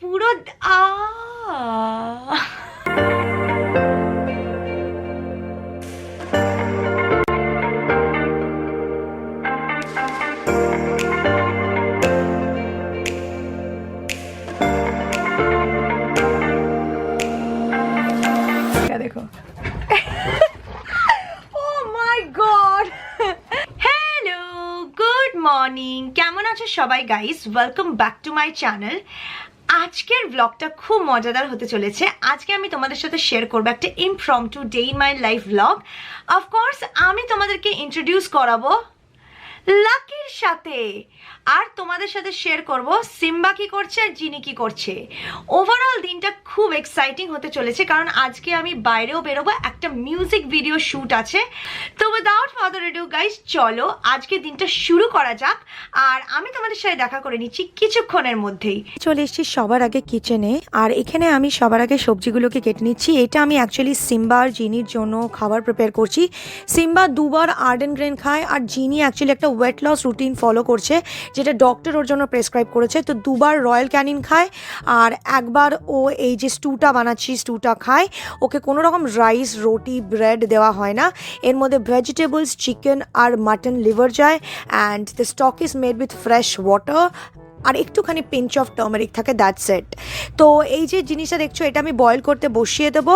পুরো দেখো মর্নিং, কেমন আছো সবাই guys? Welcome back to my channel. আজকের ব্লগটা খুব মজাদার হতে চলেছে। আজকে আমি তোমাদের সাথে শেয়ার করবো একটা impromptu day in my life vlog. Of course আমি তোমাদেরকে ইন্ট্রোডিউস করাবো লাকির সাথে, আর তোমাদের সাথে শেয়ার করব সিম্বা কি করছে আর জিনি কি করছে। ওভারঅল দিনটা খুব এক্সাইটিং হতে চলেছে, কারণ আজকে আমি বাইরেও বেরোবো, একটা মিউজিক ভিডিও শ্যুট আছে। তো উইদাউট ফার্দার এডু গাইস, চলো আজকে দিনটা শুরু করা যাক। আর আমি তোমাদের সাথে দেখা করে নিচ্ছি কিছুক্ষণের মধ্যেই। চলে এসেছি সবার আগে কিচেনে, আর এখানে আমি সবার আগে সবজিগুলোকে কেটে নিচ্ছি। এটা আমি অ্যাকচুয়ালি সিম্বা আর জিনির জন্য খাবার প্রিপেয়ার করছি। সিম্বা দুবার আর্ডেন গ্রেন খায়, আর জিনি অ্যাকচুয়ালি একটা ওয়েট লস রুটিন ফলো করছে, যেটা ডক্টর ওর জন্য প্রেসক্রাইব করেছে। তো দুবার রয়্যাল ক্যানিন খায়, আর একবার ও এই যে স্টুটা বানাচ্ছি স্টুটা খায়। ওকে কোনো রকম রাইস, রুটি, ব্রেড দেওয়া হয় না। এর মধ্যে ভেজিটেবলস, চিকেন আর মাটন লিভার যায়, and the stock is made with fresh water, আর একটুখানি পিঞ্চ অফ টার্মারিক থাকে, দ্যাটস ইট। তো এই যে জিনিসটা দেখছো, এটা আমি বয়েল করতে বসিয়ে দেবো।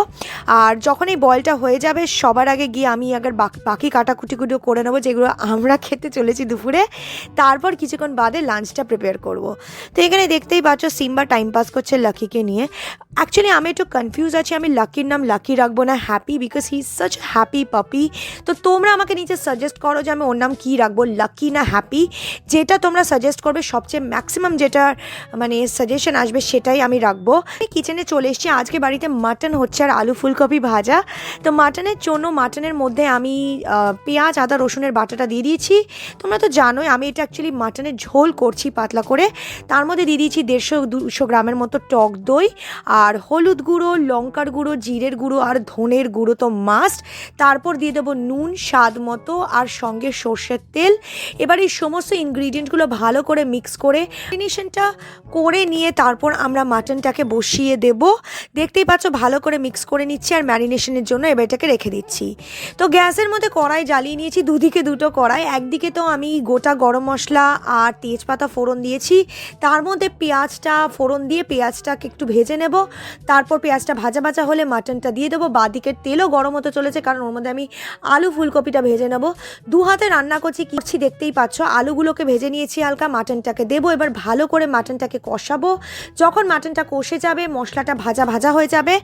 আর যখন এই বয়েলটা হয়ে যাবে, সবার আগে গিয়ে আমি আগে বাকি কাটাকুটিগুলো করে নেবো, যেগুলো আমরা খেতে চলেছি দুপুরে। তারপর কিছুক্ষণ বাদে লাঞ্চটা প্রিপেয়ার করব। তো এখানে দেখতেই পাচ্ছ সিম্বা টাইম পাস করছে লাকিকে নিয়ে। অ্যাকচুয়ালি আমি একটু কনফিউজ আছি, আমি লাকির নাম লাকি রাখবো না happy, because he is such happy পাপি। তো তোমরা আমাকে নিচে সাজেস্ট করো যে আমি ওর নাম কী রাখবো, লাকি না হ্যাপি। যেটা তোমরা সাজেস্ট করবে, সবচেয়ে ম্যাক্সিমাম যেটা মানে সাজেশন আসবে সেটাই আমি রাখবো। কিচেনে চলে এসেছি। আজকে বাড়িতে মাটন হচ্ছে আর আলু ফুলকপি ভাজা। তো মাটনের জন্য মাটনের মধ্যে আমি পেঁয়াজ, আদা, রসুনের বাটাটা দিয়ে দিয়েছি। তোমরা তো জানোই আমি এটা অ্যাকচুয়ালি মাটনের ঝোল করছি পাতলা করে। তার মধ্যে দিয়ে দিয়েছি 150-200 গ্রামের মতো টক দই, আর হলুদ গুঁড়ো, লঙ্কার গুঁড়ো, জিরের গুঁড়ো আর ধনের গুঁড়ো তো মাস্ট। তারপর দিয়ে দেবো নুন স্বাদ মতো, আর সঙ্গে সর্ষের তেল। এবার এই সমস্ত ইনগ্রিডিয়েন্টগুলো ভালো করে মিক্স করে ম্যারিনেশনটা করে নিয়ে তারপর আমরা মাটনটাকে বসিয়ে দেব। দেখতেই পাচ্ছ ভালো করে মিক্স করে নিচ্ছি, আর ম্যারিনেশনের জন্য এবার এটাকে রেখে দিচ্ছি। তো গ্যাসের মধ্যে কড়াই জ্বালিয়ে নিয়েছি, দুদিকে দুটো কড়াই। একদিকে তো আমি গোটা গরম মশলা আর তেজপাতা ফোড়ন দিয়েছি, তার মধ্যে পেঁয়াজটা ফোড়ন দিয়ে পেঁয়াজটাকে একটু ভেজে নেব। তারপর পেঁয়াজটা ভাজা ভাজা হলে মাটনটা দিয়ে দেবো। বাদিকের তেলও গরম হতে চলেছে, কারণ ওর মধ্যে আমি আলু ফুলকপিটা ভেজে নেব। দু হাতে রান্না করছি দেখতেই পাচ্ছ। আলুগুলোকে ভেজে নিয়েছি হালকা, মাটনটাকে দেবো। এবার ভালো করে মাটনটাকে কষাবো। যখন মাটনটা কষে যাবে, মশলাটা ভাজা ভাজা হয়ে যাবে,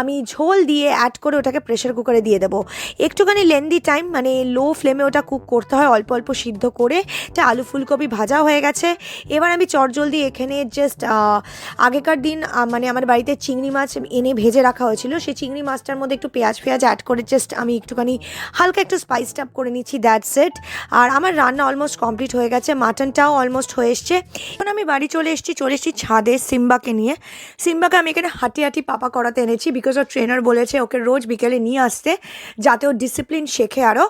আমি ঝোল দিয়ে অ্যাড করে ওটাকে প্রেশার কুকারে দিয়ে দেবো। একটুখানি লেন্দি টাইম, মানে লো ফ্লেমে ওটা কুক করতে হয়, অল্প অল্প সিদ্ধ করে। এটা আলু ফুলকপি ভাজা হয়ে গেছে। এবার আমি চটজলদি এখানে জাস্ট আগেকার দিন মানে আমার বাড়িতে চিংড়ি মাছ এনে ভেজে রাখা হয়েছিল, সেই চিংড়ি মাছটার মধ্যে একটু পেঁয়াজ অ্যাড করে জাস্ট আমি একটুখানি হালকা একটু স্পাইস আপ করে নিচ্ছি, দ্যাটস ইট। আর আমার রান্না অলমোস্ট কমপ্লিট হয়ে গেছে, মাটনটাও অলমোস্ট হয়ে এসছে। এখন আমি বাড়ি চলে এসেছি ছাদে সিম্বাকে নিয়ে। সিম্বাকে আমি এখানে হাঁটি পাপা করাতে এনেছি, বিকজ ওর ট্রেনার বলেছে ওকে রোজ বিকেলে নিয়ে আসতে, যাতে ও ডিসিপ্লিন শেখে আরও।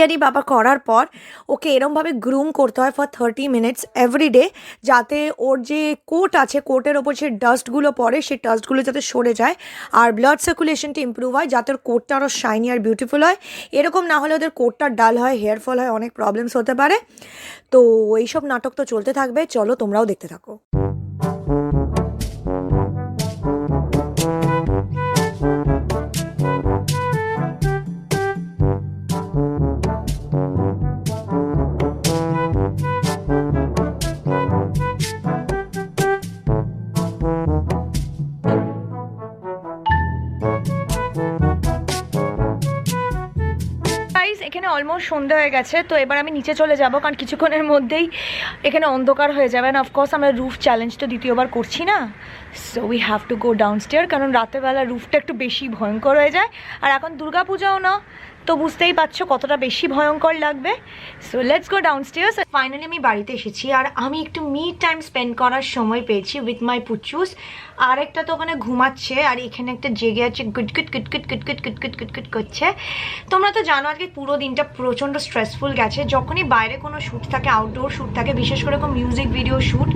হাঁটি বাবা করার পর ওকে এরমভাবে গ্রুম করতে হয় ফর 30 মিনিটস এভরিডে, যাতে ওর যে কোট আছে, কোটের ওপর যে ডাস্টগুলো পড়ে, সেই ডাস্টগুলো যাতে সরে যায়, আর ব্লাড সার্কুলেশনটা ইম্প্রুভ হয়, যাতে ওর কোটটা আরও শাইনি আর বিউটিফুল হয়। এরকম না হলে ওদের কোটটা ডাল হয়, হেয়ার ফল হয়, অনেক প্রবলেমস হতে পারে। তো এইসব নাটক তো চলতে থাকবে, চলো তোমরাও দেখতে থাকো। এখানে অলমোস্ট সন্ধ্যা হয়ে গেছে। তো এবার আমি নিচে চলে যাব, কারণ কিছুক্ষণের মধ্যেই এখানে অন্ধকার হয়ে যাবে। না অফকোর্স আমরা রুফ চ্যালেঞ্জ তো দ্বিতীয়বার করছি না, so we have to go downstair, কারণ রাতেরবেলা রুফটা একটু বেশি ভয়ঙ্কর হয়ে যায়। আর এখন দুর্গাপূজাও না, তো বুঝতেই পারছো কতটা বেশি ভয়ঙ্কর লাগবে। So let's go ডাউনস্টেয়ার্স। ফাইনালি আমি বাড়িতে এসেছি আর আমি একটু মি টাইম স্পেন্ড করার সময় পেয়েছি উইথ মাই পুচুস। আর একটা তো ওখানে ঘুমাচ্ছে আর এখানে একটা জেগে আছে গুটগুট গুটগুট গুটগুট গুটগুট গুটগুট করছে। তোমরা তো জানো আজকে পুরো দিনটা প্রচণ্ড স্ট্রেসফুল গেছে। যখনই বাইরে কোনো শ্যুট থাকে, আউটডোর শ্যুট থাকে, বিশেষ করে কোনো মিউজিক ভিডিও শ্যুট,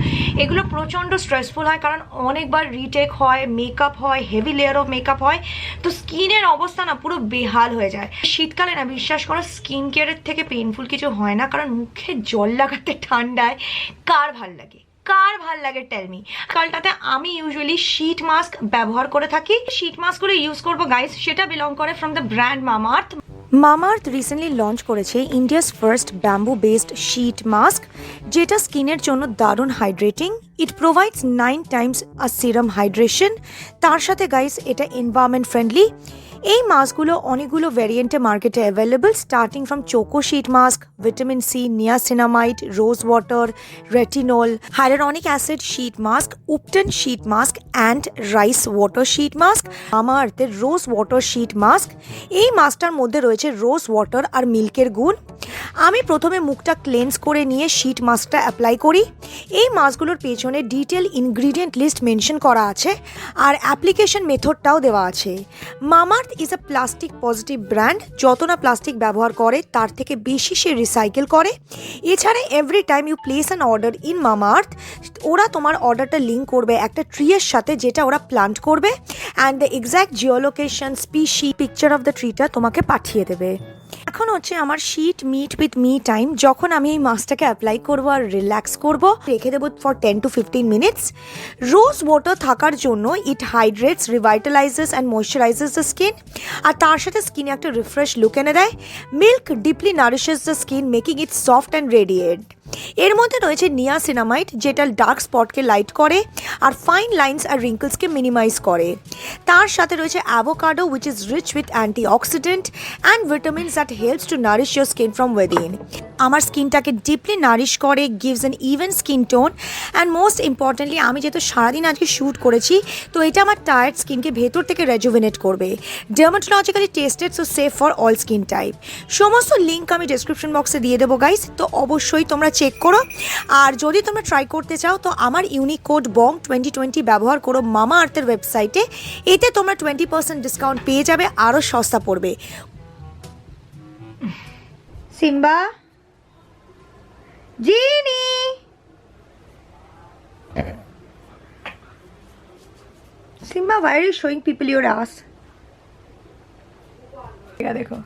এগুলো প্রচণ্ড স্ট্রেসফুল হয় কারণ অনেকবার রিটেক হয়, মেকআপ হয়, হেভি লেয়ার অফ মেকআপ হয়, তো স্কিনের অবস্থা না পুরো বেহাল হয়ে যায়। শীতকালে না বিশ্বাস করো স্কিন কেয়ারের থেকে পেইনফুল কিছু হয় না, কারণ মুখে জল লাগাতে ঠান্ডায় কার ভাল লাগে, কার ভাল লাগে টেলমি। কালটাতে আমি ইউজুয়ালি শীট মাস্ক ব্যবহার করে থাকি। শীট মাস্কগুলো ইউজ করবো গাইস, সেটা বিলং করে from the brand Mamaearth. Mamaearth recently launch করেছে India's first bamboo based sheet mask, যেটা স্কিনের জন্য দারুণ hydrating. It provides 9 times a serum hydration. তার সাথে গাইস এটা এনভায়রনমেন্ট ফ্রেন্ডলি। এই মাস্কগুলো অনেকগুলো ভ্যারিয়েন্টে মার্কেটে available, starting from choco sheet mask, vitamin C, niacinamide, rose water, retinol, hyaluronic acid sheet mask, ubtan sheet mask and rice water sheet mask. মামাআর্থের rose water sheet mask, এই মাস্কটার মধ্যে রয়েছে রোজ ওয়াটার আর মিল্কের গুণ। আমি প্রথমে মুখটা ক্লেন্স করে নিয়ে শীট মাস্কটা অ্যাপ্লাই করি। এই মাস্কগুলোর পেছনে ডিটেল ইনগ্রিডিয়েন্ট লিস্ট মেনশন করা আছে আর অ্যাপ্লিকেশন মেথডটাও দেওয়া আছে। Mamaearth is a plastic positive brand. যত না প্লাস্টিক ব্যবহার করে তার থেকে বেশি সে রিসাইকেল করে। এছাড়া every time you place an order in Mamaearth, ওরা তোমার অর্ডারটা লিঙ্ক করবে একটা ট্রিয়ের সাথে যেটা ওরা প্লান্ট করবে, and the exact geolocation, species, picture of the ট্রিটা তোমাকে পাঠিয়ে দেবে। এখন হচ্ছে আমার sheet meet with me time, যখন আমি এই মাস্কটাকে অ্যাপ্লাই করবো আর রিল্যাক্স করবো, রেখে দেবো for 10 to 15 minutes. Rose water থাকার জন্য it hydrates, revitalises and moisturises the skin, আর তার সাথে স্কিনে একটা রিফ্রেশ লুক এনে দেয়। Milk deeply nourishes the skin, making it soft and radiant. এর মধ্যে রয়েছে নিয়াসিনামাইড, যেটা ডার্ক স্পটকে লাইট করে আর ফাইন লাইন্স আর রিঙ্কলসকে মিনিমাইজ করে। তার সাথে রয়েছে avocado, which is rich with antioxidant and vitamins that helps to Nourish your skin from within. আমার স্কিনটাকে ডিপলি নারিশ করে, gives an even skin tone, and most importantly আমি যেহেতু সারাদিন আজকে শ্যুট করেছি, তো এটা আমার টায়ার্ড স্কিনকে ভেতর থেকে রেজুভিনেট করবে। Dermatologically tested, so safe for all skin type. সমস্ত লিঙ্ক আমি ডেসক্রিপশন বক্সে দিয়ে দেবো গাইস, তো অবশ্যই তোমরা চেক করো। আর যদি তোমরা ট্রাই করতে চাও তো আমার ইউনিক কোড বং 2020 ব্যবহার করো মামাআর্থের ওয়েবসাইটে। এতে তোমরা 20% ডিসকাউন্ট পেয়ে যাবে, আরও সস্তা পড়বে। Simba, Genie, Simba, why are you showing people your ass? দেখো।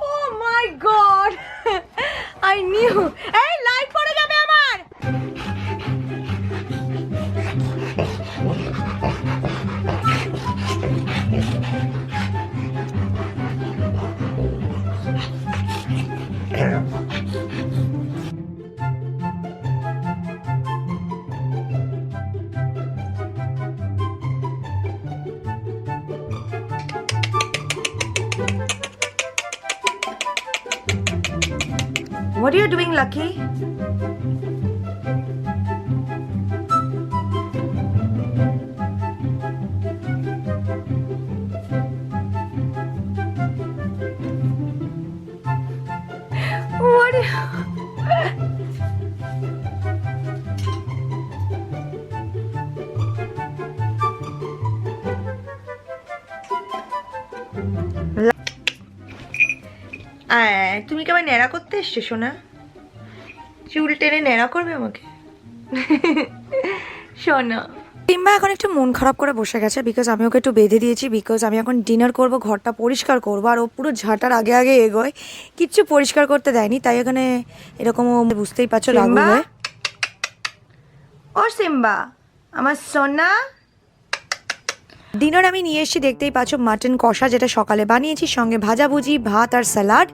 Oh my god! I knew. এই লাইট পড়ে যাবে আমার। What are you doing, Lucky? What? তুমি কি আবার ন্যাড়া করতে এসছো সোনা? চুল টেনে ন্যাড়া করবে আমাকে? সোনা সিম্বা এখন একটু মন খারাপ করে বসে গেছে, বিকজ আমি ওকে একটু বেঁধে দিয়েছি, বিকজ আমি এখন ডিনার করব, ঘরটা পরিষ্কার করবো, আর ও পুরো ঝাঁটার আগে আগে এগোয়, কিচ্ছু পরিষ্কার করতে দেয়নি, তাই এখানে এরকম বুঝতেই পারছো রাগ হয়ে। ও সিম্বা আমার সোনা, ডিনার আমি নিয়ে এসেছি, দেখতেই পাচ্ছ মাটন কষা, যেটা সকালে বানিয়েছি, সঙ্গে ভাজাভুজি, ভাত আর স্যালাড।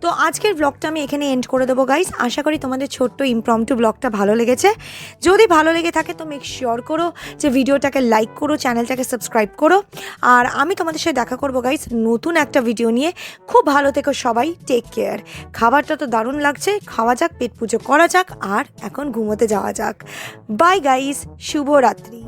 তো আজকের ব্লগটা আমি এখানে এন্ড করে দেবো গাইস। আশা করি তোমাদের ছোট্ট ইমপ্রম্পটু ব্লগটা ভালো লেগেছে। যদি ভালো লেগে থাকে তো মেক শিওর করো যে ভিডিওটাকে লাইক করো, চ্যানেলটাকে সাবস্ক্রাইব করো, আর আমি তোমাদের সাথে দেখা করবো গাইস নতুন একটা ভিডিও নিয়ে। খুব ভালো থেকো সবাই, টেক কেয়ার। খাবারটা তো দারুণ লাগছে, খাওয়া যাক, পেট পুজো করা যাক, আর এখন ঘুমোতে যাওয়া যাক। বাই গাইস, শুভরাত্রি।